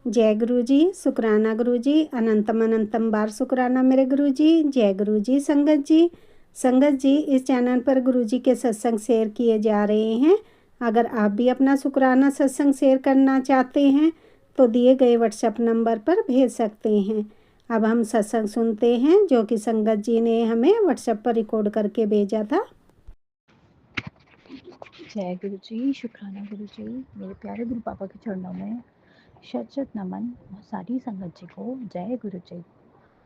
जय गुरु जी, शुक्राना गुरु जी, अनंतम अनंतम बार शुक्राना मेरे गुरु जी। जय गुरु जी। संगत जी, संगत जी, इस चैनल पर गुरु जी के सत्संग शेयर किए जा रहे हैं। अगर आप भी अपना शुक्राना सत्संग शेयर करना चाहते हैं तो दिए गए व्हाट्सएप नंबर पर भेज सकते हैं। अब हम सत्संग सुनते हैं जो कि संगत जी ने हमें व्हाट्सएप पर रिकॉर्ड करके भेजा था। जय गुरु जी, शुक्राना गुरु जी। मेरे प्यारे गुरु पापा के चरणों में शत शत नमन और सारी संगत जी को जय गुरु जी।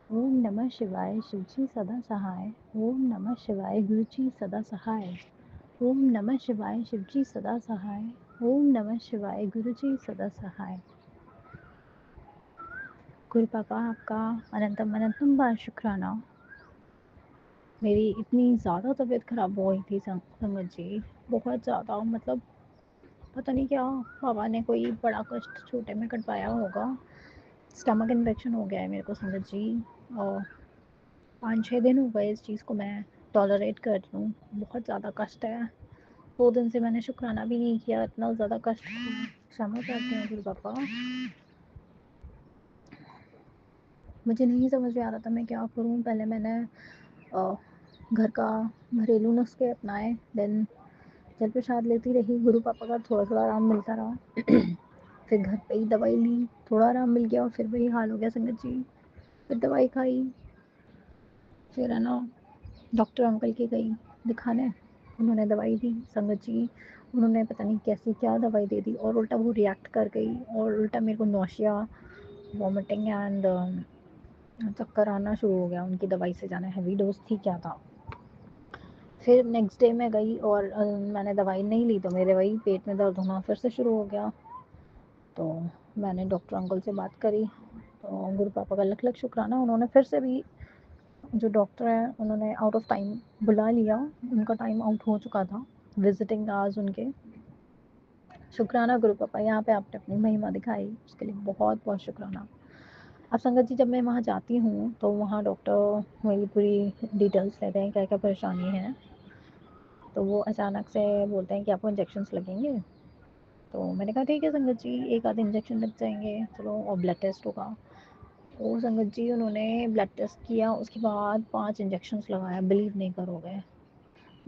ओम नमः शिवाय, शिव जी सदा सहाय। ओम नमः शिवाय, गुरु जी सदा सहाय। ओम नमः शिवाय, शिव जी सदा सहाय। ओम नमः शिवाय, गुरु जी सदा सहाय। गुरु पापा आपका अनंतम अनंतम बार शुक्राना। मेरी इतनी ज़्यादा तबीयत ख़राब हो गई थी संगत जी, बहुत ज़्यादा, मतलब पता नहीं क्या बाबा ने कोई बड़ा कष्ट छोटे में कटवाया होगा। स्टमक इन्फेक्शन हो गया है मेरे को संगत जी, और 5-6 दिन हो गए इस चीज़ को मैं टॉलरेट कर रही हूँ। बहुत ज़्यादा कष्ट है। 2 दिन से मैंने शुक्राना भी नहीं किया, इतना ज़्यादा कष्ट था। क्षमा चाहती हूँ गुरु पापा। मुझे नहीं समझ में आ रहा था मैं क्या करूँ। पहले मैंने घर का घरेलू नुस्खे अपनाए, देन जल प्रसाद लेती रही, गुरु पापा का थोड़ा थोड़ा आराम मिलता रहा। फिर घर पे ही दवाई ली, थोड़ा आराम मिल गया और फिर वही हाल हो गया संगत जी। फिर दवाई खाई, फिर है ना डॉक्टर अंकल के गई दिखाने, उन्होंने दवाई दी संगत जी। उन्होंने पता नहीं कैसी क्या दवाई दे दी और उल्टा वो रिएक्ट कर गई और उल्टा मेरे को नौशिया, वॉमिटिंग एंड चक्कर आना शुरू हो गया। उनकी दवाई से जाना हैवी डोज थी क्या था। फिर नेक्स्ट डे मैं गई और मैंने दवाई नहीं ली तो मेरे वही पेट में दर्द होना फिर से शुरू हो गया। तो मैंने डॉक्टर अंकल से बात करी, तो गुरु पापा का लख लख शुक्राना, उन्होंने फिर से भी, जो डॉक्टर हैं उन्होंने आउट ऑफ टाइम बुला लिया, उनका टाइम आउट हो चुका था, विजिटिंग आवर्स उनके। शुक्राना गुरु पापा, यहाँ पे आपने अपनी महिमा दिखाई, उसके लिए बहुत बहुत शुक्राना। अब संगत जी, जब मैं वहाँ जाती हूँ तो वहाँ डॉक्टर मेरी पूरी डिटेल्स लेते हैं, क्या क्या परेशानी है। तो वो अचानक से बोलते हैं कि आपको इंजेक्शन्स लगेंगे। तो मैंने कहा ठीक है संगत जी, एक आध इंजेक्शन लग जाएंगे, चलो, और ब्लड टेस्ट होगा। वो संगत जी, उन्होंने ब्लड टेस्ट किया, उसके बाद 5 इंजेक्शन्स लगाया, बिलीव नहीं करोगे।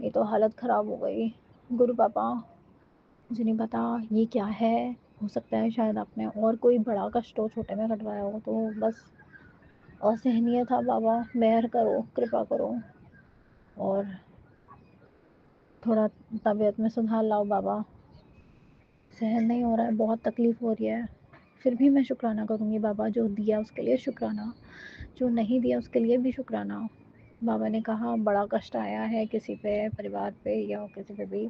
ये तो हालत ख़राब हो गई गुरु पापा। मुझे नहीं पता ये क्या है, हो सकता है शायद आपने और कोई बड़ा कष्ट हो छोटे में कटवाया हो, तो बस असहनीय था बाबा, मेहर करो, कृपा करो और थोड़ा तबीयत में सुधार लाओ बाबा। सहन नहीं हो रहा है, बहुत तकलीफ़ हो रही है। फिर भी मैं शुक्राना करूँगी बाबा, जो दिया उसके लिए शुक्राना, जो नहीं दिया उसके लिए भी शुक्राना। बाबा ने कहा बड़ा कष्ट आया है किसी पे, परिवार पे या किसी पे भी,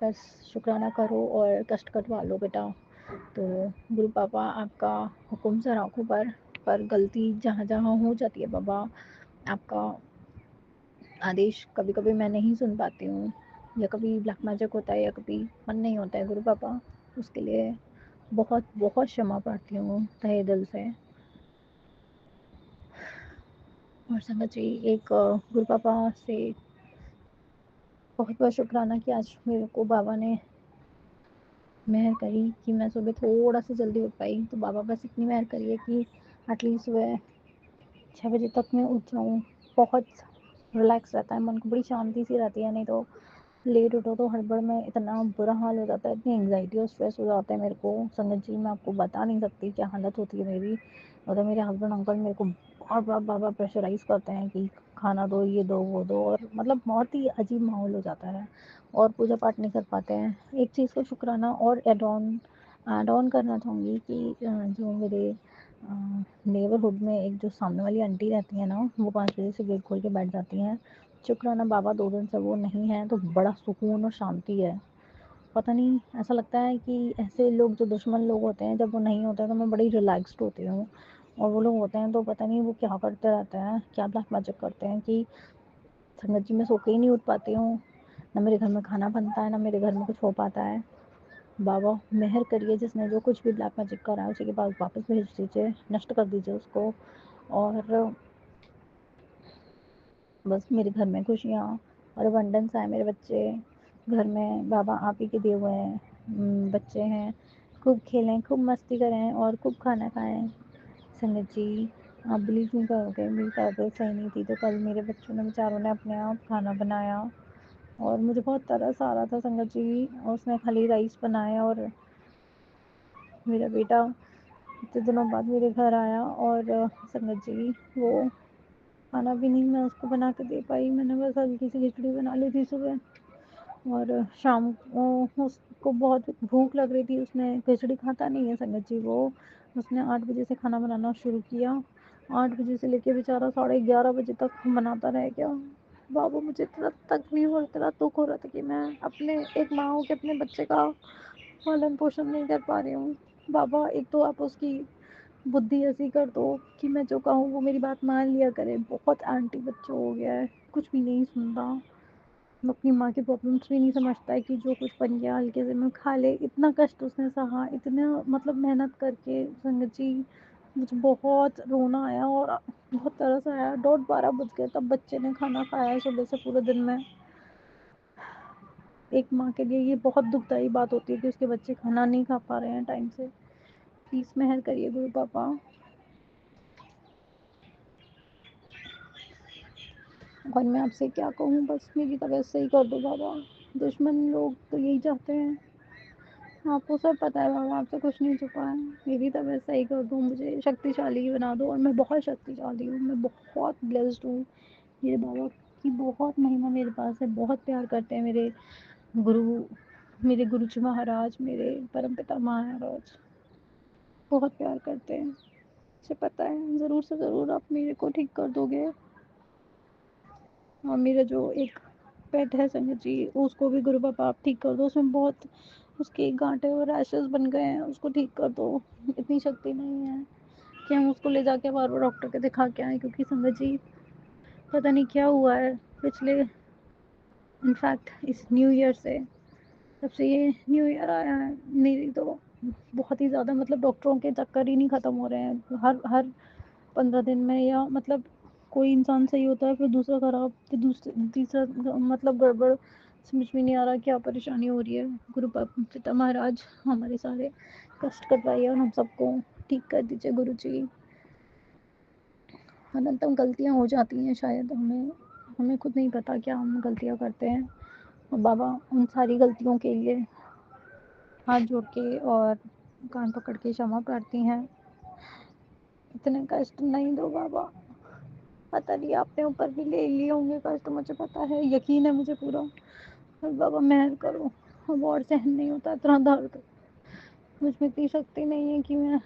बस शुक्राना करो और कष्ट कटवा लो बेटा। तो गुरु पापा आपका हुक्म सर आँखों पर गलती जहाँ जहाँ हो जाती है बाबा, आपका आदेश कभी कभी मैं नहीं सुन पाती हूँ, या कभी ब्लैक मैजिक होता है या कभी मन नहीं होता है गुरु पापा, उसके लिए बहुत बहुत क्षमा प्रार्थी हूँ तहे दिल से। और संगत जी, एक गुरु पापा से बहुत बहुत शुक्राना कि आज मेरे को बाबा ने मेहर करी कि मैं सुबह थोड़ा सा जल्दी उठ पाई। तो बाबा बस इतनी मेहर करी है कि एटलीस्ट सुबह 6 बजे तक मैं उठ जाऊँ। बहुत रिलैक्स रहता है, मन को बड़ी शांति सी रहती है। नहीं तो लेट उठो तो हड़बड़ में इतना बुरा हाल हो जाता है, इतनी एंग्जाइटी और स्ट्रेस हो जाता है मेरे को संगत जी, मैं आपको बता नहीं सकती क्या हालत होती है मेरी। और तो मेरे हस्बैंड अंकल मेरे को बार बार बाबा प्रेशराइज करते हैं कि खाना दो, ये दो, वो दो, और मतलब बहुत ही अजीब माहौल हो जाता है और पूजा पाठ नहीं कर पाते हैं। एक चीज़ का शुक्राना और एड ऑन करना चाहूँगी कि जो मेरे नेबरहुड में एक जो सामने वाली आंटी रहती है ना, वो 5 बजे से गेट खोल के बैठ जाती हैं। शुक्राना बाबा 2 दिन से वो नहीं है, तो बड़ा सुकून और शांति है। पता नहीं, ऐसा लगता है कि ऐसे लोग जो दुश्मन लोग होते हैं, जब वो नहीं होते हैं तो मैं बड़ी रिलैक्स्ड होती हूँ, और वो लोग होते हैं तो पता नहीं वो क्या करते रहते हैं, क्या ब्लैक मैजिक करते हैं कि संगत जी मैं सो के ही नहीं उठ पाती हूँ, ना मेरे घर में खाना बनता है, ना मेरे घर में कुछ हो पाता है। बाबा मेहर करिए, जिसने जो कुछ भी ब्लैक मैजिक करा है उसी के पास वापस भेज दीजिए, नष्ट कर दीजिए उसको, और बस मेरे घर में खुशियाँ और अबंडेंस आए। मेरे बच्चे घर में बाबा आप ही के दिए हुए हैं, बच्चे हैं, खूब खेलें, खूब मस्ती करें और खूब खाना खाएँ। संगत जी, आप बिलीव नहीं करोगे, मेरी तबीयत सही नहीं थी, तो कल मेरे बच्चों ने बेचारों ने अपने आप खाना बनाया और मुझे बहुत तरस आ रहा था संगत जी, और उसने खाली राइस बनाया और मेरा बेटा इतने दिनों बाद मेरे घर आया और संगत जी वो खाना भी नहीं मैं उसको बना के दे पाई। मैंने बस हल्की सी खिचड़ी बना ली थी सुबह, और शाम को उसको बहुत भूख लग रही थी। उसने खिचड़ी खाता नहीं है संगत जी वो, उसने 8 बजे से खाना बनाना शुरू किया। 8 बजे से लेके बेचारा 11:30 बजे तक बनाता रह गया। बाबू, मुझे इतना तकलीफ और इतना दुख हो रहा था कि मैं अपने एक माँ हो के अपने बच्चे का पालन पोषण नहीं कर पा रही हूँ। बाबा, एक तो आप उसकी बुद्धि ऐसी कर दो कि मैं जो कहूँ वो मेरी बात मान लिया करे। बहुत एंटी बच्चा हो गया है, कुछ भी नहीं सुनता, वो अपनी माँ की प्रॉब्लम्स भी नहीं समझता है कि जो कुछ बन गया हल्के से में खा ले। इतना कष्ट उसने सहा, इतना मतलब मेहनत करके संगत जी, मुझे बहुत रोना आया और बहुत तरस आया। 12:30 बज गए तब बच्चे ने खाना खाया सुबह से पूरे दिन में। एक माँ के लिए ये बहुत दुखदाई बात होती है कि उसके बच्चे खाना नहीं खा पा रहे हैं टाइम से। प्लीज मेहर करिए गुरु पापा। और मैं आपसे क्या कहूँ, बस मेरी तबीयत सही कर दो बाबा। दुश्मन लोग तो यही चाहते हैं, आपको सब पता है बाबा, आपसे कुछ नहीं छुपा है। मेरी तबीयत सही कर दो, मुझे शक्तिशाली बना दो, और मैं बहुत शक्तिशाली हूँ, मैं बहुत ब्लेस्ड हूँ। मेरे बाबा की बहुत महिमा मेरे पास है, बहुत प्यार करते हैं गुरु मेरे गुरु जी महाराज, मेरे परमपिता महाराज बहुत प्यार करते हैं। मुझे पता है ज़रूर से ज़रूर आप मेरे को ठीक कर दोगे। और मेरा जो एक पेट है संगत जी, उसको भी गुरु पापा आप ठीक कर दो। उसमें बहुत उसके गांठे और रैशेस बन गए हैं, उसको ठीक कर दो। इतनी शक्ति नहीं है कि हम उसको ले जाके बार बार डॉक्टर के दिखा के आए, क्योंकि संगत जी पता नहीं क्या हुआ है पिछले, इनफैक्ट इस न्यू ईयर से, जब से ये न्यू ईयर आया है, मेरी तो बहुत ही ज़्यादा मतलब डॉक्टरों के चक्कर ही नहीं ख़त्म हो रहे हैं। हर हर 15 दिन में, या मतलब कोई इंसान सही होता है फिर दूसरा खराब, फिर दूसरा तीसरा मतलब गड़बड़। समझ में नहीं आ रहा क्या परेशानी हो रही है। गुरु पिता महाराज हमारे सारे कष्ट कटवाइए और हम सबको ठीक कर दीजिए गुरु जी। अनंतम गलतियाँ हो जाती हैं शायद, हमें हमें खुद नहीं पता क्या हम गलतियाँ करते हैं। और बाबा उन सारी गलतियों के लिए हाथ जोड़ के और कान पकड़ के क्षमा प्रार्थी हैं। इतने कष्ट नहीं दो बाबा। पता नहीं अपने ऊपर भी ले लिए होंगे कष्ट, मुझे पता है, यकीन है मुझे पूरा। और बाबा मेहर करो, अब और सहन नहीं होता इतना दर्द। मुझ में इतनी शक्ति नहीं है कि मैं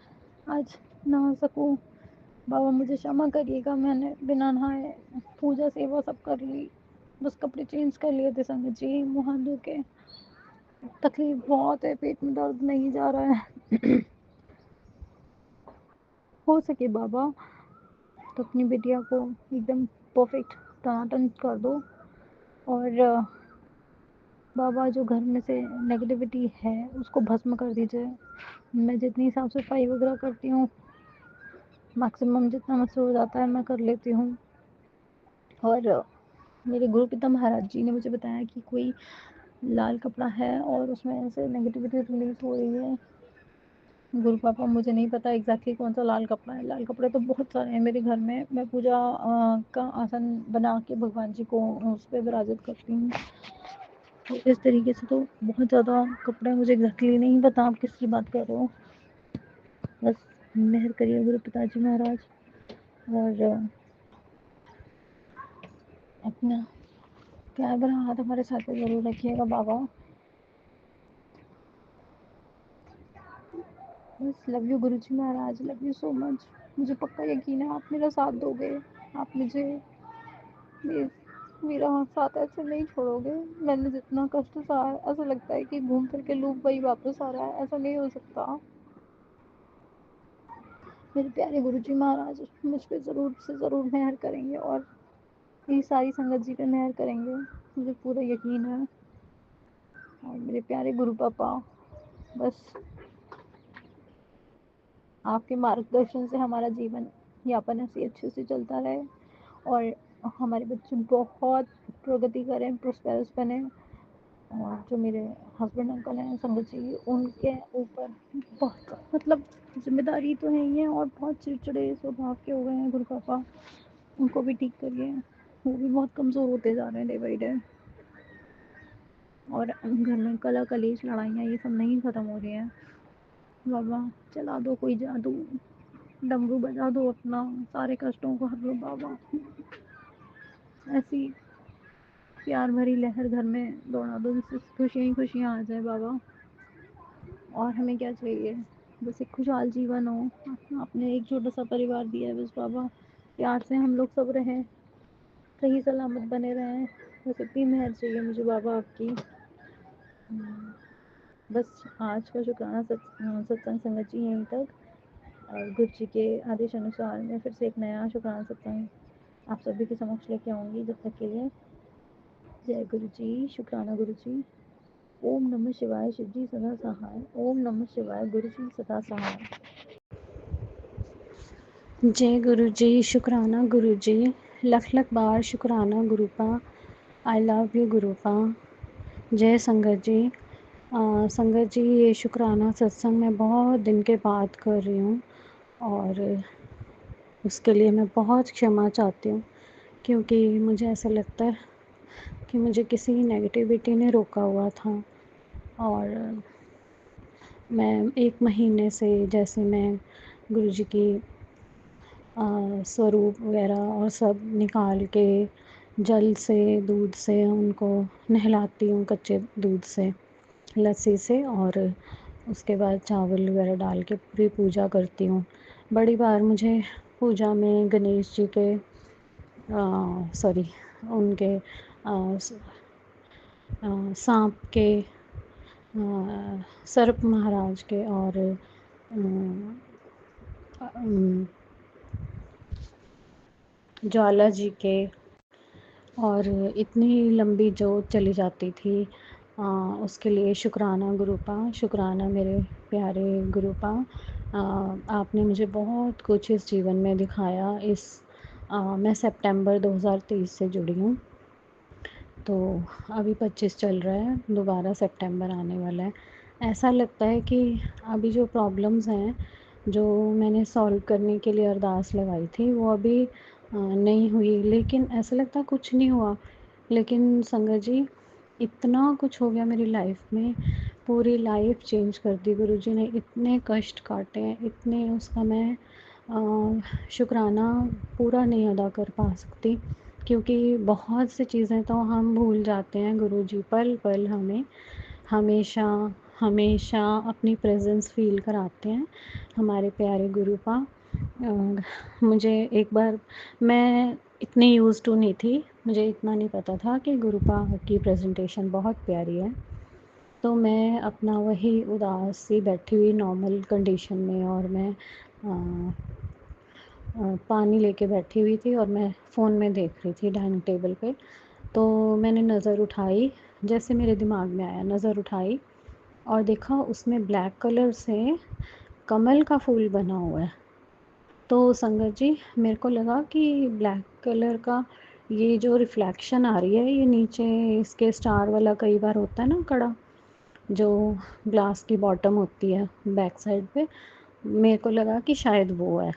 आज नहा सकूं। बाबा मुझे क्षमा करिएगा, मैंने बिना नहाए पूजा सेवा सब कर ली, बस कपड़े चेंज कर लिए थे संगत जी, मुँह हाथ धो के। तकलीफ बहुत है, पेट में दर्द नहीं जा रहा है। हो सके बाबा तो अपनी बिटिया को एकदम परफेक्ट टनाटन कर दो। और बाबा जो घर में से नेगेटिविटी है उसको भस्म कर दीजिए। मैं जितनी साफ सफाई वगैरह करती हूँ, मैक्सिमम जितना मुझसे हो जाता है मैं कर लेती हूँ। और मेरे गुरु पिता महाराज जी ने मुझे बताया कि कोई लाल कपड़ा है और उसमें ऐसे नेगेटिविटी रिलीज हो रही है। गुरु पापा मुझे नहीं पता एग्जैक्टली कौन सा लाल कपड़ा है। लाल कपड़े तो बहुत सारे हैं मेरे घर में। मैं पूजा का आसन बना के भगवान जी को उस पर विराजित करती हूँ। तो इस तरीके से तो बहुत ज़्यादा कपड़े, मुझे एग्जैक्टली नहीं पता आप किसकी बात कर रहे हो। बस मेहर करिए गुरु पिताजी महाराज, और अपना प्यार भरा हाथ हमारे साथ पे जरूर रखिएगा बाबा। बस love you Guru ji Maharaj, love you so much. मुझे पक्का यकीन है आप मेरा साथ दोगे, आप मुझे मेरा साथ ऐसे नहीं छोड़ोगे। मैंने जितना कष्ट सहा है, ऐसा लगता है कि घूम फिर के लूप वही वापस आ रहा है। ऐसा नहीं हो सकता। मेरे प्यारे गुरु जी महाराज मुझ पे ज़रूर से ज़रूर मेहर करेंगे, और ये सारी संगत जी पे मेहर करेंगे, मुझे पूरा यकीन है। और मेरे प्यारे गुरु पापा, बस आपके मार्गदर्शन से हमारा जीवन यापन ऐसे अच्छे से चलता रहे, और हमारे बच्चे बहुत प्रगति करें, प्रोस्पेरस बने, और जो मेरे हस्बैंड अंकल हैं संगत जी, उनके ऊपर बहुत मतलब जिम्मेदारी तो है ही है, और बहुत चिड़चिड़े स्वभाव के हो गए हैं गुरु पापा। उनको भी ठीक करिए, वो भी बहुत कमज़ोर होते जा रहे हैं डे बाई डे। और घर में कला कलेश लड़ाइयाँ ये सब नहीं ख़त्म हो रही हैं। बाबा चला दो कोई जादू, डमरू बजा दो अपना, सारे कष्टों को हर लो बाबा। ऐसी प्यार भरी लहर घर में दौड़ा दो जिससे खुशियाँ ही खुशियाँ आ जाए बाबा। और हमें क्या चाहिए, बस एक खुशहाल जीवन हो। आपने एक छोटा सा परिवार दिया है बस बाबा, प्यार से हम लोग सब रहें, सही सलामत बने रहें, बस इतनी मेहर चाहिए मुझे बाबा आपकी। बस आज का शुक्राना सत्संग संगत जी यहीं तक। और गुरु जी के आदेश अनुसार मैं फिर से एक नया शुक्राना सत्संग आप सभी के समक्ष लेके आऊँगी। जब तक के लिए जय गुरु जी, शुक्राना गुरु जी। ओम नमः शिवाय, शिव जी सदा सहाय। ओम नमः शिवाय, गुरु जी सदा सहाय। जय गुरु जी, शुक्राना गुरु जी, लख लख बार शुक्राना गुरुपा। I love you गुरुपा। जय संगत जी। संगत जी, ये शुक्राना सत्संग मैं बहुत दिन के बाद कर रही हूँ, और उसके लिए मैं बहुत क्षमा चाहती हूँ, क्योंकि मुझे ऐसा लगता है कि मुझे किसी नेगेटिविटी ने रोका हुआ था। और मैं 1 महीने से जैसे मैं गुरुजी की स्वरूप वगैरह और सब निकाल के जल से, दूध से उनको नहलाती हूँ, कच्चे दूध से, लस्सी से, और उसके बाद चावल वगैरह डाल के पूरी पूजा करती हूँ। बड़ी बार मुझे पूजा में गणेश जी के सॉरी उनके सांप के, सर्प महाराज के, और ज्वाला जी के, और इतनी लंबी जोत चली जाती थी। उसके लिए शुक्राना गुरुपा, शुक्राना मेरे प्यारे गुरुपा। आपने मुझे बहुत कुछ इस जीवन में दिखाया। मैं सितंबर 2023 से जुड़ी हूँ, तो अभी 25 चल रहा है, दोबारा सितंबर आने वाला है। ऐसा लगता है कि अभी जो प्रॉब्लम्स हैं, जो मैंने सॉल्व करने के लिए अरदास लगाई थी, वो अभी नहीं हुई, लेकिन ऐसा लगता कुछ नहीं हुआ। लेकिन संगत जी, इतना कुछ हो गया मेरी लाइफ में, पूरी लाइफ चेंज कर दी। गुरुजी ने इतने कष्ट काटे हैं, इतने, उसका मैं शुक्राना पूरा नहीं अदा कर पा सकती, क्योंकि बहुत सी चीज़ें तो हम भूल जाते हैं। गुरुजी पल पल हमें हमेशा हमेशा अपनी प्रेजेंस फ़ील कराते हैं, हमारे प्यारे गुरुपा। मुझे एक बार, मैं इतनी यूज़ टू नहीं थी, मुझे इतना नहीं पता था कि गुरुपा की प्रेजेंटेशन बहुत प्यारी है। तो मैं अपना वही उदास सी बैठी हुई नॉर्मल कंडीशन में, और मैं पानी लेके बैठी हुई थी, और मैं फ़ोन में देख रही थी डाइनिंग टेबल पे। तो मैंने नज़र उठाई, जैसे मेरे दिमाग में आया, नज़र उठाई और देखा उसमें ब्लैक कलर से कमल का फूल बना हुआ है। तो संगत जी, मेरे को लगा कि ब्लैक कलर का ये जो रिफ्लेक्शन आ रही है, ये नीचे इसके स्टार वाला कई बार होता है ना कड़ा, जो ग्लास की बॉटम होती है बैक साइड पे, मेरे को लगा कि शायद वो है।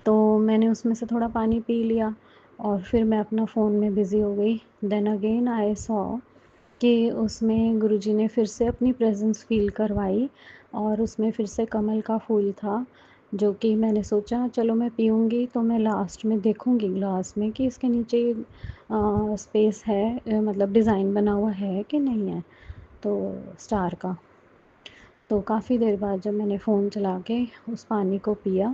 तो मैंने उसमें से थोड़ा पानी पी लिया, और फिर मैं अपना फ़ोन में बिज़ी हो गई। देन अगेन आई सॉ कि उसमें गुरुजी ने फिर से अपनी प्रेजेंस फ़ील करवाई, और उसमें फिर से कमल का फूल था, जो कि मैंने सोचा चलो मैं पीऊँगी तो मैं लास्ट में देखूँगी ग्लास में कि इसके नीचे स्पेस है, मतलब डिज़ाइन बना हुआ है कि नहीं है, तो स्टार का। तो काफ़ी देर बाद जब मैंने फ़ोन चला के उस पानी को पिया,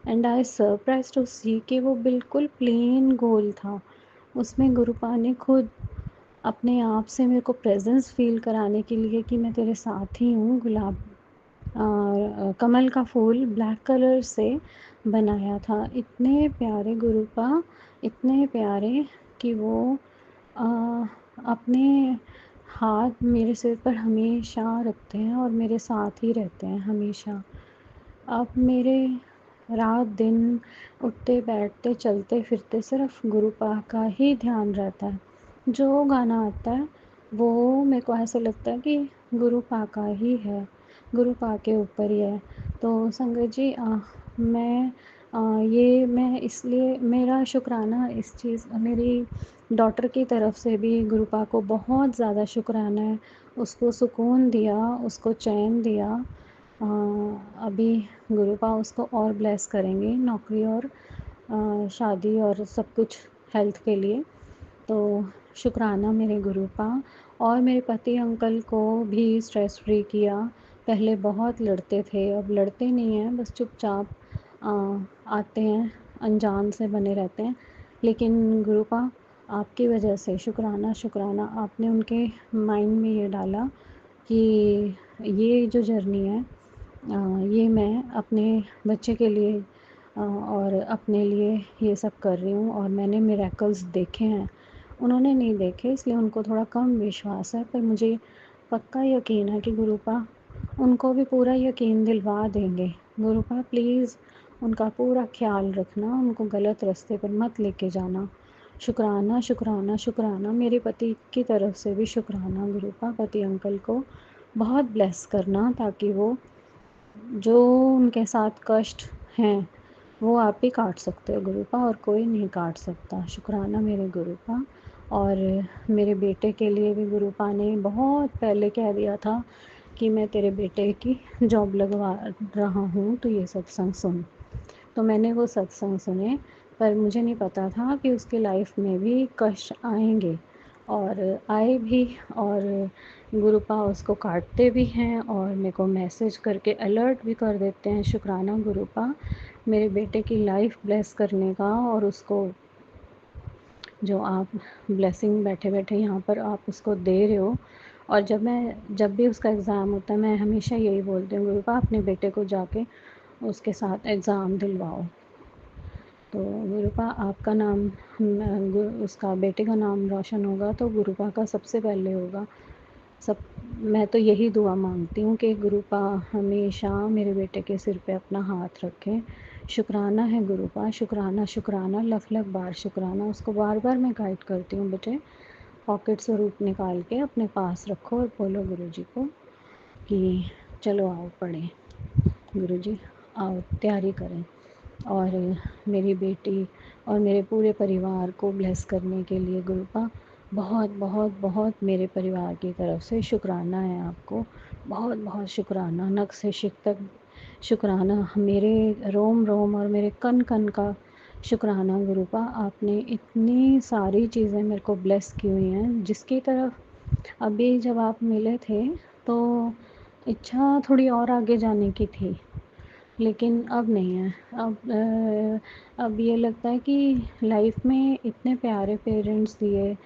एंड आई सरप्राइज़्ड टू सी कि वो बिल्कुल प्लेन गोल था। उसमें गुरुपा ने खुद अपने आप से मेरे को प्रेजेंस फ़ील कराने के लिए कि मैं तेरे साथ ही हूँ, कमल का फूल ब्लैक कलर से बनाया था। इतने प्यारे गुरुपा, इतने प्यारे कि वो अ, अपने हाथ मेरे सिर पर हमेशा रखते हैं और मेरे साथ ही रहते हैं हमेशा। अब मेरे रात दिन, उठते बैठते चलते फिरते सिर्फ गुरुपा का ही ध्यान रहता है। जो गाना आता है वो मेरे को ऐसा लगता है कि गुरु पा का ही है, गुरु पा के ऊपर ही है। तो संगत जी मैं इसलिए मेरा शुक्राना इस चीज़ मेरी डॉटर की तरफ से भी गुरु पा को बहुत ज़्यादा शुक्राना है। उसको सुकून दिया, उसको चैन दिया। अभी गुरु पा उसको और ब्लेस करेंगे नौकरी और शादी और सब कुछ हेल्थ के लिए। तो शुक्राना मेरे गुरु का। और मेरे पति अंकल को भी स्ट्रेस फ्री किया। पहले बहुत लड़ते थे, अब लड़ते नहीं हैं, बस चुपचाप आते हैं, अनजान से बने रहते हैं। लेकिन गुरुपा आपकी वजह से शुक्राना शुक्राना आपने उनके माइंड में ये डाला कि ये जो जर्नी है ये मैं अपने बच्चे के लिए और अपने लिए ये सब कर रही हूँ। और मैंने मिरेकल्स देखे हैं, उन्होंने नहीं देखे इसलिए उनको थोड़ा कम विश्वास है, पर मुझे पक्का यकीन है कि गुरुपा उनको भी पूरा यकीन दिलवा देंगे। गुरुपा प्लीज़ उनका पूरा ख्याल रखना, उनको गलत रास्ते पर मत लेके जाना। शुक्राना शुक्राना शुक्राना मेरे पति की तरफ से भी शुक्राना गुरुपा। पति अंकल को बहुत ब्लेस करना ताकि वो जो उनके साथ कष्ट हैं वो आप ही काट सकते हो गुरुपा, और कोई नहीं काट सकता। शुक्राना मेरे गुरुपा। और मेरे बेटे के लिए भी गुरुपा ने बहुत पहले कह दिया था कि मैं तेरे बेटे की जॉब लगवा रहा हूँ, तो ये सत्संग सुन। तो मैंने वो सत्संग सुने, पर मुझे नहीं पता था कि उसकी लाइफ में भी कष्ट आएंगे, और आए भी। और गुरुपा उसको काटते भी हैं और मेरे को मैसेज करके अलर्ट भी कर देते हैं। शुक्राना गुरुपा मेरे बेटे की लाइफ ब्लेस करने का, और उसको जो आप ब्लेसिंग बैठे बैठे यहाँ पर आप उसको दे रहे हो। और जब भी उसका एग्ज़ाम होता है मैं हमेशा यही बोलती हूँ गुरुपा अपने बेटे को जाके उसके साथ एग्ज़ाम दिलवाओ। तो गुरुपा आपका नाम उसका बेटे का नाम रोशन होगा तो गुरुपा का सबसे पहले होगा। सब मैं तो यही दुआ मांगती हूँ कि गुरुपा हमेशा मेरे बेटे के सिर पे अपना हाथ रखें। शुक्राना है गुरुपा, शुक्राना शुक्राना लख लख बार शुक्राना। उसको बार बार मैं गाइड करती हूँ, बेटे पॉकेट से रूप निकाल के अपने पास रखो और बोलो गुरुजी को कि चलो आओ पढ़ें, गुरुजी आओ तैयारी करें। और मेरी बेटी और मेरे पूरे परिवार को ब्लेस करने के लिए गुरुपा बहुत बहुत बहुत मेरे परिवार की तरफ से शुक्राना है आपको। बहुत बहुत शुक्राना, नक से शिक तक शुक्राना, मेरे रोम रोम और मेरे कन कन का शुक्राना गुरुपा। आपने इतनी सारी चीज़ें मेरे को ब्लेस की हुई हैं, जिसकी तरफ अभी जब आप मिले थे तो इच्छा थोड़ी और आगे जाने की थी, लेकिन अब नहीं है। अब ये लगता है कि लाइफ में इतने प्यारे पेरेंट्स दिए,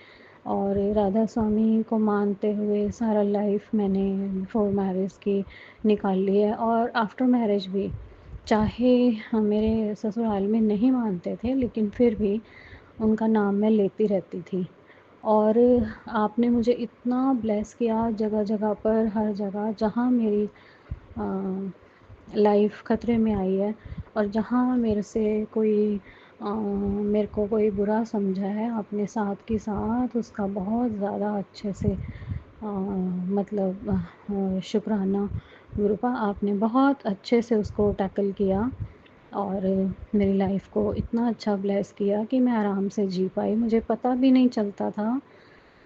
और राधा स्वामी को मानते हुए सारा लाइफ मैंने बिफोर मैरिज की निकाल ली है, और आफ्टर मैरिज भी। चाहे मेरे ससुराल में नहीं मानते थे लेकिन फिर भी उनका नाम मैं लेती रहती थी। और आपने मुझे इतना ब्लेस किया जगह जगह पर, हर जगह जहाँ मेरी लाइफ ख़तरे में आई है, और जहाँ मेरे से कोई मेरे को कोई बुरा समझा है, आपने साथ के साथ उसका बहुत ज़्यादा अच्छे से मतलब शुक्राना गुरुपा आपने बहुत अच्छे से उसको टैकल किया। और मेरी लाइफ को इतना अच्छा ब्लेस किया कि मैं आराम से जी पाई। मुझे पता भी नहीं चलता था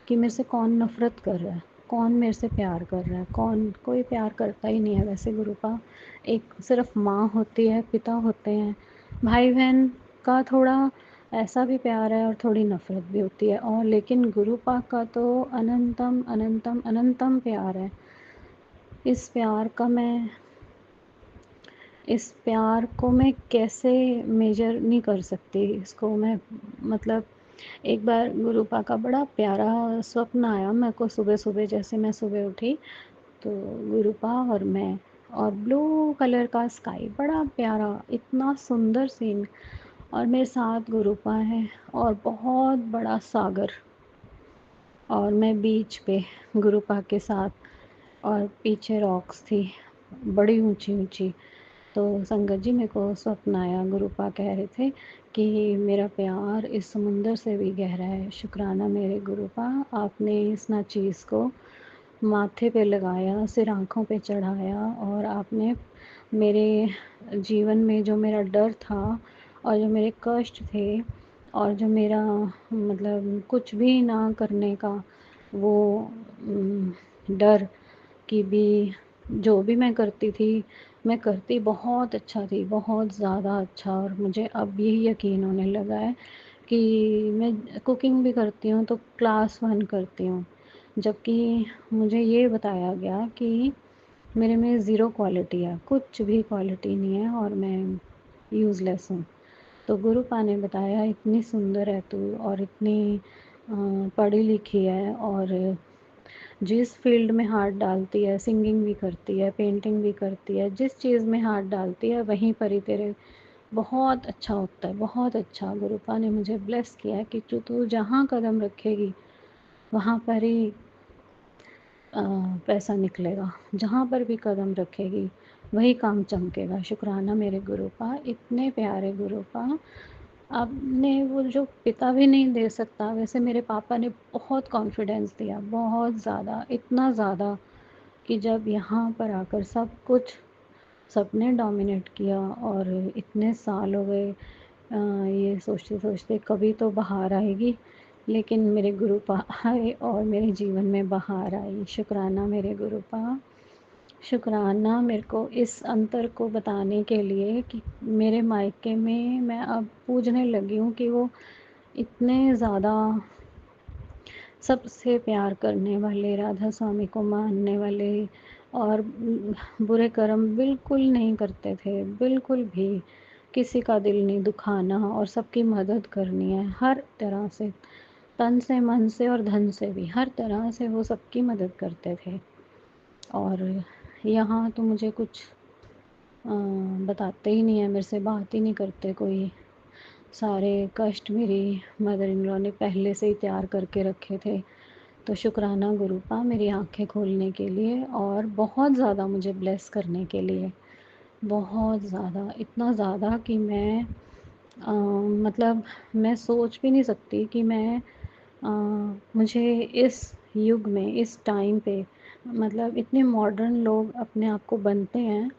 कि मेरे से कौन नफ़रत कर रहा है, कौन मेरे से प्यार कर रहा है, कौन कोई प्यार करता ही नहीं है वैसे गुरुपा। एक सिर्फ माँ होती है, पिता होते हैं, भाई बहन का थोड़ा ऐसा भी प्यार है और थोड़ी नफ़रत भी होती है, और लेकिन गुरुपा का तो अनंतम अनंतम अनंतम प्यार है। इस प्यार का मैं इस प्यार को मैं कैसे मेजर नहीं कर सकती इसको मैं, मतलब एक बार गुरुपा का बड़ा प्यारा स्वप्न आया मेरे को सुबह सुबह। जैसे मैं सुबह उठी तो गुरुपा और मैं, और ब्लू कलर का स्काई, बड़ा प्यारा इतना सुंदर सीन, और मेरे साथ गुरुपा है और बहुत बड़ा सागर, और मैं बीच पे गुरुपा के साथ, और पीछे रॉक्स थी बड़ी ऊंची ऊंची। तो संगत जी मेरे को स्वप्न आया, गुरुपा कह रहे थे कि मेरा प्यार इस समुंदर से भी गहरा है। शुक्राना मेरे गुरुपा, आपने इस ना चीज़ को माथे पे लगाया, सिर आँखों पे चढ़ाया और आपने मेरे जीवन में जो मेरा डर था और जो मेरे कष्ट थे और जो मेरा मतलब कुछ भी ना करने का वो डर कि भी जो भी मैं करती थी, मैं करती बहुत अच्छा थी, बहुत ज़्यादा अच्छा। और मुझे अब यही यकीन होने लगा है कि मैं कुकिंग भी करती हूँ तो क्लास 1 करती हूँ। जबकि मुझे ये बताया गया कि मेरे में ज़ीरो क्वालिटी है, कुछ भी क्वालिटी नहीं है और मैं यूज़लेस हूँ। तो गुरुपा ने बताया इतनी सुंदर है तू और इतनी पढ़ी लिखी है और जिस फील्ड में हाथ डालती है, सिंगिंग भी करती है, पेंटिंग भी करती है, जिस चीज़ में हाथ डालती है वहीं पर ही तेरे बहुत अच्छा होता है, बहुत अच्छा। गुरुपा ने मुझे ब्लेस किया है कि जो तू जहाँ कदम रखेगी वहाँ पर ही पैसा निकलेगा, जहाँ पर भी कदम रखेगी वही काम चमकेगा। शुक्राना मेरे गुरुपा, इतने प्यारे गुरुपा। आपने वो जो पिता भी नहीं दे सकता, वैसे मेरे पापा ने बहुत कॉन्फिडेंस दिया, बहुत ज़्यादा, इतना ज़्यादा कि जब यहाँ पर आकर सब कुछ सबने डोमिनेट किया और इतने साल हो गए ये सोचते-सोचते कभी तो बहार आएगी, लेकिन मेरे गुरुपा आए और मेरे जीवन में बहार आई। शुक्राना मेरे गुरुपा, शुक्राना मेरे को इस अंतर को बताने के लिए कि मेरे मायके में मैं अब पूछने लगी हूँ कि वो इतने ज़्यादा सबसे प्यार करने वाले, राधा स्वामी को मानने वाले और बुरे कर्म बिल्कुल नहीं करते थे, बिल्कुल भी। किसी का दिल नहीं दुखाना और सबकी मदद करनी है हर तरह से, तन से, मन से और धन से भी, हर तरह से वो सबकी मदद करते थे। और यहाँ तो मुझे कुछ बताते ही नहीं है, मेरे से बात ही नहीं करते कोई। सारे कष्ट मेरी मदर इन लॉ ने पहले से ही तैयार करके रखे थे। तो शुक्राना गुरुपा मेरी आँखें खोलने के लिए और बहुत ज़्यादा मुझे ब्लेस करने के लिए। बहुत ज़्यादा, इतना ज़्यादा कि मैं मतलब मैं सोच भी नहीं सकती कि मैं मुझे इस युग में, इस टाइम पे मतलब इतने मॉडर्न लोग अपने आप को बनते हैं।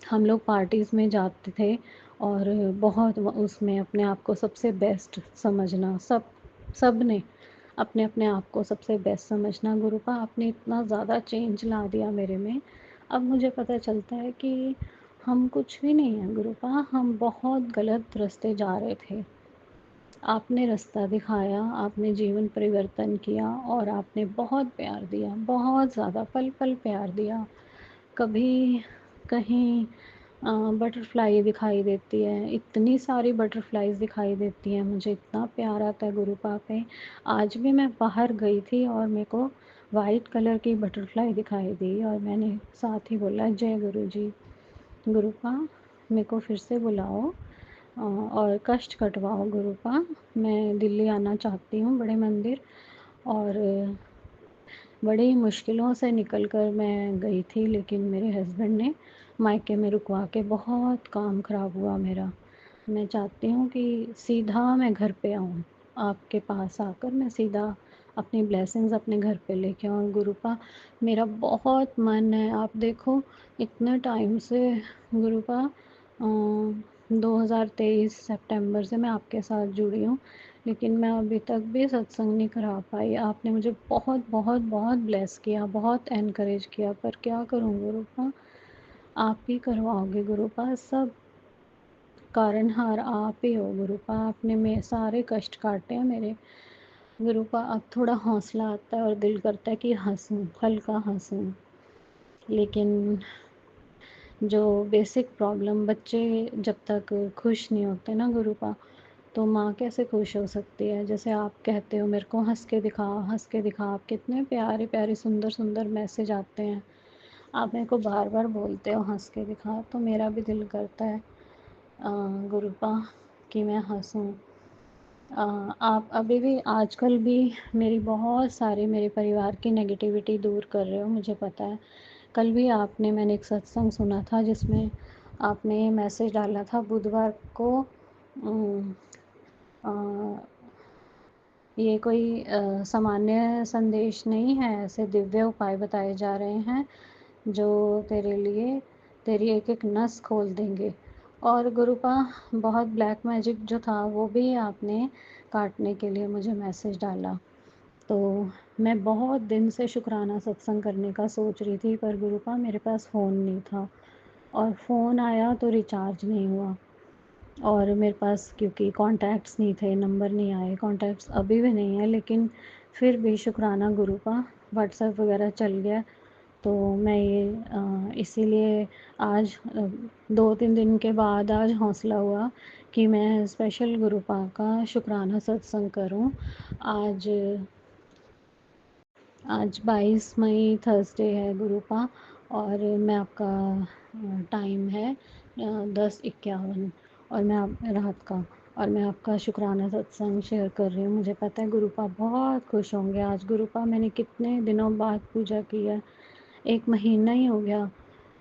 हम लोग पार्टीज़ में जाते थे और बहुत उसमें अपने आप को सबसे बेस्ट समझना, सब ने अपने अपने आप को सबसे बेस्ट समझना। गुरुपा आपने इतना ज़्यादा चेंज ला दिया मेरे में। अब मुझे पता चलता है कि हम कुछ भी नहीं हैं गुरुपा, हम बहुत गलत रास्ते जा रहे थे। आपने रास्ता दिखाया, आपने जीवन परिवर्तन किया और आपने बहुत प्यार दिया, बहुत ज़्यादा पल-पल प्यार दिया। कभी कहीं बटरफ्लाई दिखाई देती है, इतनी सारी बटरफ्लाइज़ दिखाई देती हैं, मुझे इतना प्यार आता है गुरुपा पे। आज भी मैं बाहर गई थी और मेरे को वाइट कलर की बटरफ्लाई दिखाई दी और मैंने साथ ही बोला जय गुरुजी। गुरुपा मेरे को फिर से बुलाओ और कष्ट कटवाओ गुरुपा। मैं दिल्ली आना चाहती हूँ बड़े मंदिर और बड़ी मुश्किलों से निकल कर मैं गई थी, लेकिन मेरे हस्बैंड ने मायके में रुकवा के बहुत काम ख़राब हुआ मेरा। मैं चाहती हूँ कि सीधा मैं घर पे आऊँ, आपके पास आकर मैं सीधा अपनी ब्लेसिंग्स अपने घर पे लेके आऊँ। गुरुपा मेरा बहुत मन है, आप देखो इतने टाइम से गुरुपा 2023 सितंबर से मैं आपके साथ जुड़ी हूँ, लेकिन मैं अभी तक भी सत्संग नहीं करा पाई। आपने मुझे बहुत बहुत बहुत ब्लेस किया, बहुत एनकरेज किया, पर क्या करूँ गुरुपा, आप ही करवाओगे गुरुपा, सब कारणहार आप ही हो गुरुपा। आपने मेरे सारे कष्ट काटे हैं मेरे गुरुपा। अब थोड़ा हौसला आता है और दिल करता है कि हंसूं, हल्का हंसूं, लेकिन जो बेसिक प्रॉब्लम, बच्चे जब तक खुश नहीं होते ना गुरुपा, तो माँ कैसे खुश हो सकती है। जैसे आप कहते हो मेरे को हंस के दिखा, हंस के दिखा, आप कितने प्यारे प्यारे सुंदर सुंदर मैसेज आते हैं, आप मेरे को बार बार बोलते हो हंस के दिखा, तो मेरा भी दिल करता है गुरुपा कि मैं हंसूं। आप अभी भी आजकल भी मेरी बहुत सारी मेरे परिवार की नेगेटिविटी दूर कर रहे हो, मुझे पता है। कल भी मैंने एक सत्संग सुना था जिसमें आपने मैसेज डाला था बुधवार को। अम, अ, ये कोई सामान्य संदेश नहीं है, ऐसे दिव्य उपाय बताए जा रहे हैं जो तेरे लिए तेरी एक एक नस खोल देंगे। और गुरुपा बहुत ब्लैक मैजिक जो था वो भी आपने काटने के लिए मुझे मैसेज डाला। तो मैं बहुत दिन से शुक्राना सत्संग करने का सोच रही थी, पर गुरुपा मेरे पास फ़ोन नहीं था, और फ़ोन आया तो रिचार्ज नहीं हुआ, और मेरे पास क्योंकि कॉन्टैक्ट्स नहीं थे, नंबर नहीं आए, कॉन्टैक्ट्स अभी भी नहीं है, लेकिन फिर भी शुक्राना गुरुपा व्हाट्सएप वगैरह चल गया। तो मैं ये इसीलिए आज 2-3 दिन के बाद आज हौसला हुआ कि मैं स्पेशल गुरुपा का शुक्राना सत्संग करूं। आज आज 22 मई थर्सडे है गुरुपा, और मैं आपका टाइम है 10:51, और मैं आप रात का, और मैं आपका शुक्राना सत्संग शेयर कर रही हूँ। मुझे पता है गुरुपा बहुत खुश होंगे आज। गुरुपा मैंने कितने दिनों बाद पूजा की है, 1 महीना ही हो गया,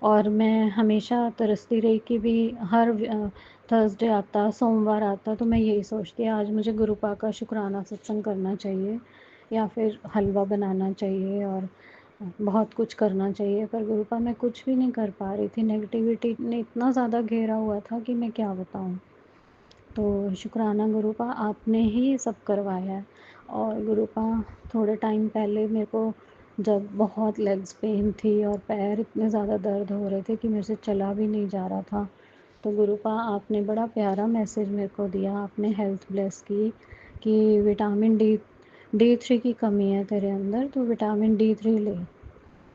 और मैं हमेशा तरसती रही कि भी हर थर्सडे आता, सोमवार आता, तो मैं यही सोचती आज मुझे गुरुपा का शुक्राना सत्संग करना चाहिए, या फिर हलवा बनाना चाहिए, और बहुत कुछ करना चाहिए, पर गुरुपा मैं कुछ भी नहीं कर पा रही थी। नेगेटिविटी ने इतना ज़्यादा घेरा हुआ था कि मैं क्या बताऊँ। तो शुक्राना गुरुपा आपने ही सब करवाया है। और गुरुपा थोड़े टाइम पहले मेरे को जब बहुत लेग्स पेन थी और पैर इतने ज़्यादा दर्द हो रहे थे कि मेरे से चला भी नहीं जा रहा था, तो गुरुपा आपने बड़ा प्यारा मैसेज मेरे को दिया, आपने हेल्थ ब्लेस की कि विटामिन D3 की कमी है तेरे अंदर, तो विटामिन D3 ले।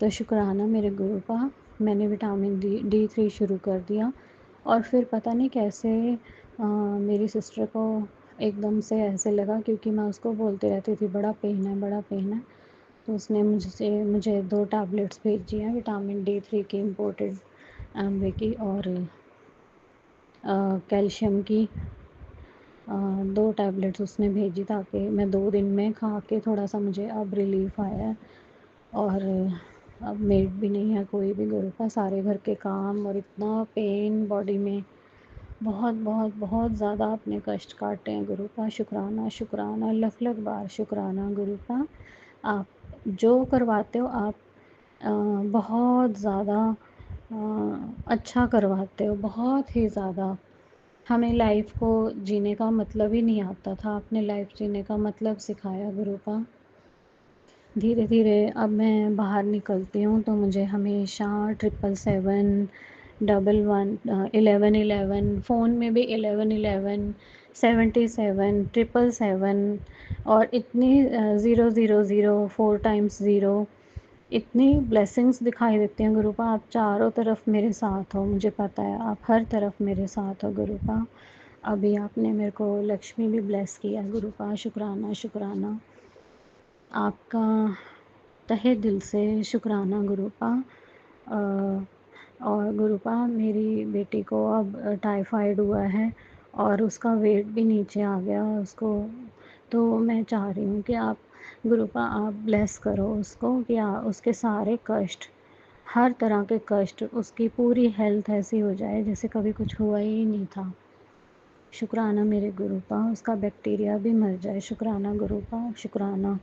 तो शुक्राना मेरे गुरुपा, मैंने विटामिन D3 शुरू कर दिया, और फिर पता नहीं कैसे मेरी सिस्टर को एकदम से ऐसे लगा, क्योंकि मैं उसको बोलती रहती थी बड़ा पेन है, बड़ा पेन है, तो उसने मुझे 2 टैबलेट्स भेजी हैं विटामिन D3 की, इम्पोर्टेड एम्वे की, और कैल्शियम की 2 टैबलेट्स उसने भेजी, ताकि मैं 2 दिन में खा के थोड़ा सा मुझे अब रिलीफ़ आया है। और अब मेड भी नहीं है कोई भी गुरुपा, सारे घर के काम, और इतना पेन बॉडी में, बहुत बहुत बहुत ज़्यादा आपने कष्ट काटे हैं गुरुपा। शुक्राना शुक्राना, लख लख बार शुक्राना गुरुपा। आप जो करवाते हो आप बहुत ज़्यादा अच्छा करवाते हो, बहुत ही ज़्यादा। हमें लाइफ को जीने का मतलब ही नहीं आता था, आपने लाइफ जीने का मतलब सिखाया गुरुपा। धीरे धीरे अब मैं बाहर निकलती हूँ तो मुझे हमेशा 777, 11 11 फ़ोन में भी 11 77 777, और इतनी 000 4 टाइम्स 0, इतनी ब्लेसिंग्स दिखाई देती हैं गुरुपा। आप चारों तरफ मेरे साथ हो, मुझे पता है आप हर तरफ मेरे साथ हो गुरुपा। अभी आपने मेरे को लक्ष्मी भी ब्लेस किया है गुरुपा। शुक्राना शुक्राना, आपका तहे दिल से शुक्राना गुरुपा। और गुरुपा मेरी बेटी को अब टाइफाइड हुआ है, और उसका वेट भी नीचे आ गया उसको, तो मैं चाह रही हूँ कि आप गुरुपा आप ब्लेस करो उसको, कि उसके सारे कष्ट, हर तरह के कष्ट, उसकी पूरी हेल्थ ऐसी हो जाए जैसे कभी कुछ हुआ ही नहीं था। शुक्राना मेरे गुरुपा, उसका बैक्टीरिया भी मर जाए। शुक्राना गुरुपा शुक्राना।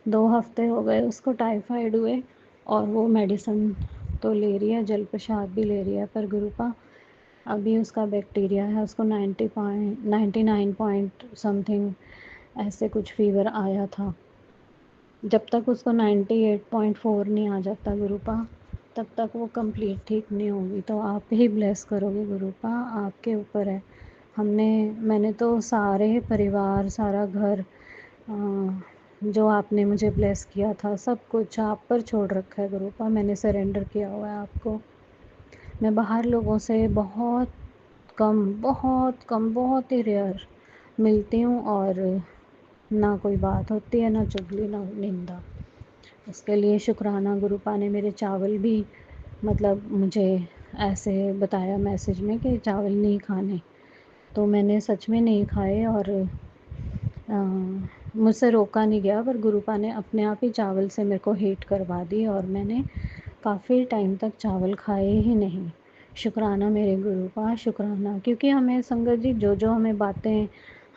2 हफ्ते हो गए उसको टाइफाइड हुए, और वो मेडिसिन तो ले रही है, जल प्रसाद भी ले रही है, पर गुरुपा अभी उसका बैक्टीरिया है, उसको 99 पॉइंट समथिंग ऐसे कुछ फ़ीवर आया था। जब तक उसको 98.4 नहीं आ जाता गुरुपा, तब तक वो कंप्लीट ठीक नहीं होगी। तो आप ही ब्लेस करोगे गुरुपा, आपके ऊपर है। मैंने तो सारे परिवार, सारा घर, जो आपने मुझे ब्लेस किया था, सब कुछ आप पर छोड़ रखा है गुरुपा। मैंने सरेंडर किया हुआ है आपको। मैं बाहर लोगों से बहुत कम, बहुत ही रेयर मिलती हूँ, और ना कोई बात होती है, ना चुगली, ना निंदा। उसके लिए शुक्राना गुरुपा ने मेरे चावल भी, मतलब मुझे ऐसे बताया मैसेज में कि चावल नहीं खाने, तो मैंने सच में नहीं खाए, और मुझसे रोका नहीं गया, पर गुरुपा ने अपने आप ही चावल से मेरे को हीट करवा दी, और मैंने काफ़ी टाइम तक चावल खाए ही नहीं। शुक्राना मेरे गुरु का, शुक्राना, क्योंकि हमें संगत जी जो हमें बातें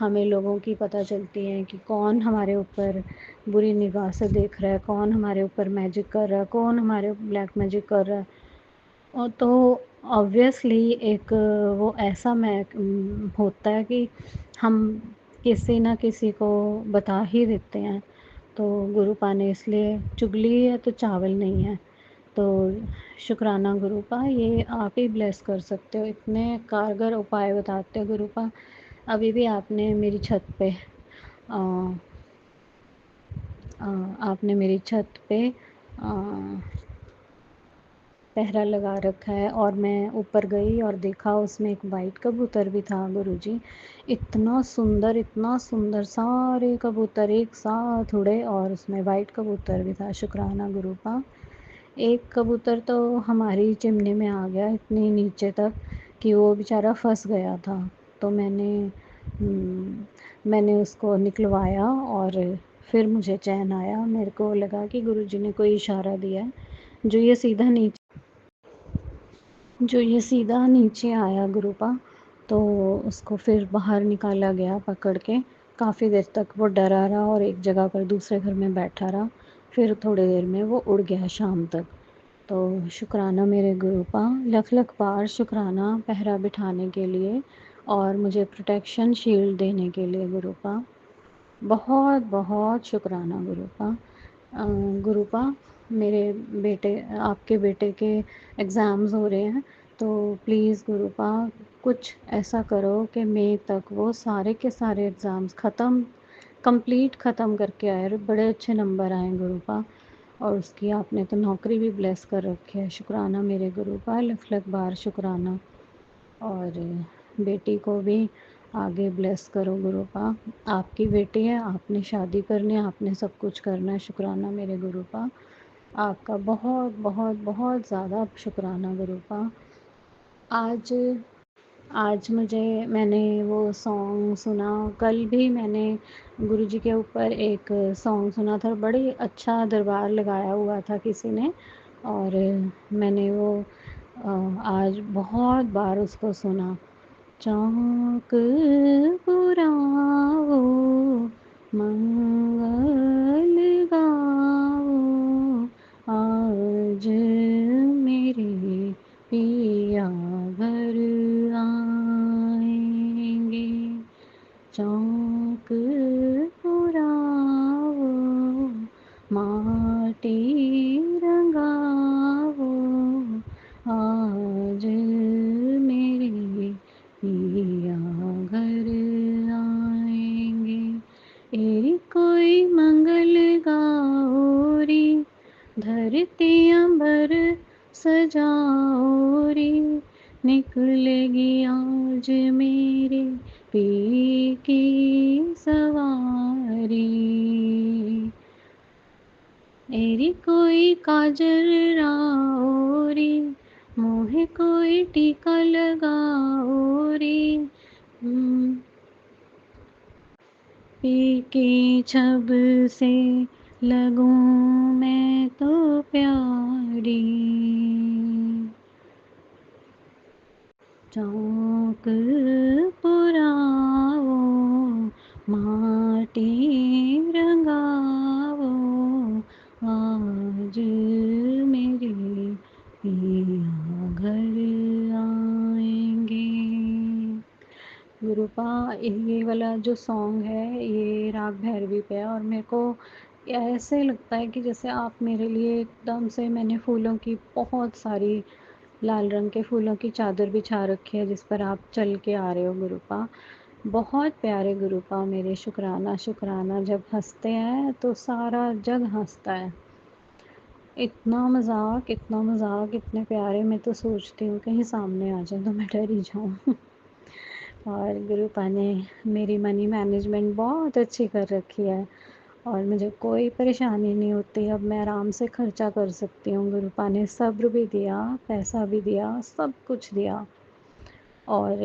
हमें लोगों की पता चलती हैं कि कौन हमारे ऊपर बुरी निगाह से देख रहा है, कौन हमारे ऊपर मैजिक कर रहा है, कौन हमारे ब्लैक मैजिक कर रहा है। और तो ऑब्वियसली एक वो ऐसा होता है कि हम किसी न किसी को बता ही देते हैं। तो गुरु पाने इसलिए चुगली है तो चावल नहीं है। तो शुक्राना गुरुपा, ये आप ही ब्लेस कर सकते हो, इतने कारगर उपाय बताते हो गुरुपा। अभी भी आपने मेरी छत पे आ, आ, आपने मेरी छत पे पहरा लगा रखा है, और मैं ऊपर गई और देखा उसमें एक वाइट कबूतर भी था गुरुजी। इतना सुंदर सारे कबूतर एक साथ उड़े और उसमें वाइट कबूतर भी था। शुक्राना गुरुपा। एक कबूतर तो हमारी चिमनी में आ गया इतनी नीचे तक कि वो बेचारा फंस गया था। तो मैंने उसको निकलवाया और फिर मुझे चैन आया। मेरे को लगा कि गुरुजी ने कोई इशारा दिया है। जो ये सीधा नीचे आया गुरुपा, तो उसको फिर बाहर निकाला गया पकड़ के। काफ़ी देर तक वो डरा रहा और एक जगह पर दूसरे घर में बैठा रहा। फिर थोड़ी देर में वो उड़ गया शाम तक। तो शुक्राना मेरे गुरुपा, लख लख बार शुक्राना पहरा बिठाने के लिए और मुझे प्रोटेक्शन शील्ड देने के लिए गुरुपा। बहुत बहुत शुक्राना गुरुपा। गुरुपा, मेरे बेटे, आपके बेटे के एग्ज़ाम्स हो रहे हैं, तो प्लीज़ गुरुपा कुछ ऐसा करो कि मई तक वो सारे के सारे एग्ज़ाम्स कंप्लीट ख़त्म करके आए और बड़े अच्छे नंबर आए गुरुपा। और उसकी आपने तो नौकरी भी ब्लेस कर रखी है। शुक्राना मेरे गुरुपा, लख लख बार शुक्राना। और बेटी को भी आगे ब्लेस करो गुरुपा। आपकी बेटी है, आपने शादी करनी है, आपने सब कुछ करना है। शुक्राना मेरे गुरुपा, आपका बहुत बहुत बहुत ज़्यादा शुक्राना गुरुपा। आज आज मैंने वो सॉन्ग सुना। कल भी मैंने गुरुजी के ऊपर एक सॉन्ग सुना था, बड़ी अच्छा दरबार लगाया हुआ था किसी ने, और मैंने वो आज बहुत बार उसको सुना। चौक पुरावो मंगल गावो, आज मेरे पिया घर आएंगे। चौक पुरावो माटी रंगावो, आज मेरे पिया घर आएंगे। एरी कोई मंगल गौरी, धरती अंबर सजाओरी, निकलेगी आज मेरे पी की सवारी। एरी कोई काजल राओरी, मोहे कोई टीका लगाओरी, पी की छब से लगूं मैं तो प्यारी। चौक पुरावो माटी रंगावो, आज मेरे पिया घर आएंगे। गुरुपा, ये वाला जो सॉन्ग है ये राग भैरवी पे है, और मेरे को ऐसे लगता है कि जैसे आप मेरे लिए एकदम से, मैंने फूलों की बहुत सारी लाल रंग के फूलों की चादर बिछा रखी है जिस पर आप चल के आ रहे हो गुरुपा। बहुत प्यारे गुरुपा मेरे। शुक्राना शुक्राना। जब हंसते हैं तो सारा जग हंसता है। इतना मजाक, इतना मजाक, इतने प्यारे। मैं तो सोचती हूँ कहीं सामने आ जाए तो मैं डर ही जाऊँ। और गुरुपा ने मेरी मनी मैनेजमेंट बहुत अच्छी कर रखी है और मुझे कोई परेशानी नहीं होती। अब मैं आराम से खर्चा कर सकती हूँ। गुरुपा ने सब्र भी दिया, पैसा भी दिया, सब कुछ दिया। और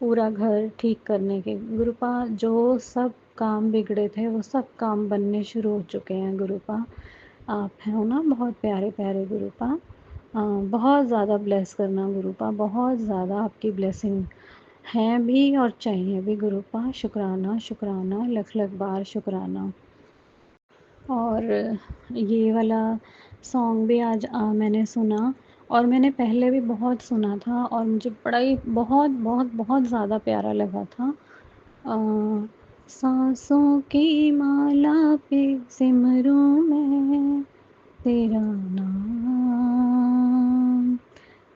पूरा घर ठीक करने के गुरुपा, जो सब काम बिगड़े थे वो सब काम बनने शुरू हो चुके हैं गुरुपा। आप हो ना बहुत प्यारे प्यारे गुरुपा। बहुत ज़्यादा ब्लेस करना गुरुपा, बहुत ज़्यादा आपकी ब्लेसिंग हैं भी और चाहिए भी गुरुपा। शुक्राना शुक्राना, लख लख बार शुक्राना। और ये वाला सॉन्ग भी आज मैंने सुना, और मैंने पहले भी बहुत सुना था और मुझे बड़ा ही बहुत बहुत बहुत ज़्यादा प्यारा लगा था। सांसों की माला पे सिमरूं मैं तेरा नाम,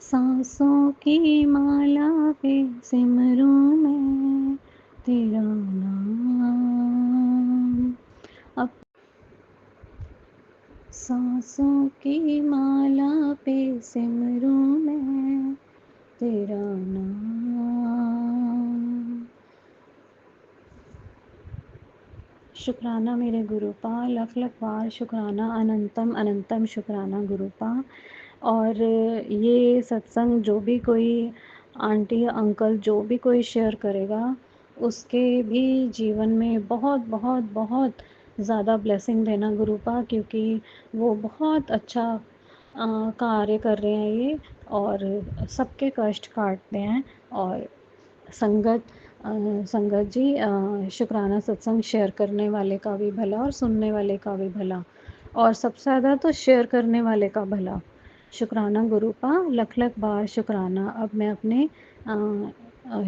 सांसों की माला पे सिमरूं मैं तेरा नाम। अब सांसों की माला पे सिमरूं मैं तेरा नाम। शुक्राना मेरे गुरुपा, लख लख बार शुक्राना, अनंतम अनंतम शुक्राना गुरुपा। और ये सत्संग जो भी कोई आंटी अंकल जो भी कोई शेयर करेगा, उसके भी जीवन में बहुत बहुत बहुत ज़्यादा ब्लेसिंग देना गुरुपा, क्योंकि वो बहुत अच्छा कार्य कर रहे हैं ये, और सबके कष्ट काटते हैं। और संगत संगत जी, शुक्राना सत्संग शेयर करने वाले का भी भला और सुनने वाले का भी भला, और सबसे ज़्यादा तो शेयर करने वाले का भला। शुक्राना गुरुपा, लख लख बार शुक्राना। अब मैं अपने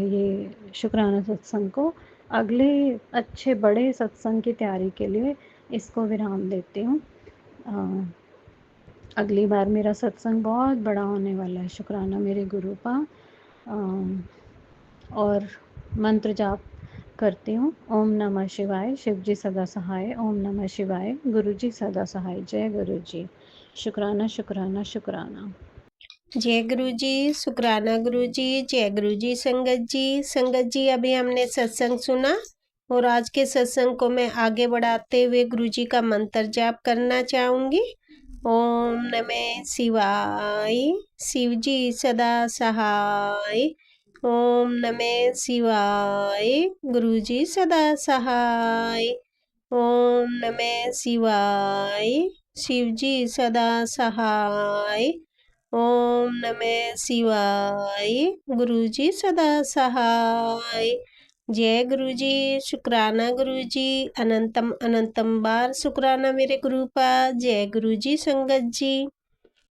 ये शुक्राना सत्संग को अगले अच्छे बड़े सत्संग की तैयारी के लिए इसको विराम देती हूँ। अगली बार मेरा सत्संग बहुत बड़ा होने वाला है। शुक्राना मेरे गुरुपा। और मंत्र जाप करती हूँ। ओम नमः शिवाय, शिव जी सदा सहाय। ओम नमः शिवाय, गुरु जी सदा सहाय। जय गुरु जी। शुक्राना शुक्राना शुक्राना। जय गुरु जी, शुक्राना गुरु जी, जय गुरु जी। संगत जी, संगत जी, अभी हमने सत्संग सुना और आज के सत्संग को मैं आगे बढ़ाते हुए गुरु जी का मंत्र जाप करना चाहूँगी। ओम नमः शिवाय, शिव जी सदा सहाय। ओम नमः शिवाय, गुरु जी सदा सहाय। ओम नमः शिवाय, शिव जी सदा सहाय। ओम नमः शिवाय, गुरु जी सदा सहाय। जय गुरु जी, शुक्राना गुरु जी, अनंतम अनंतम बार शुक्राना मेरे गुरु पा। जय गुरु जी संगत जी।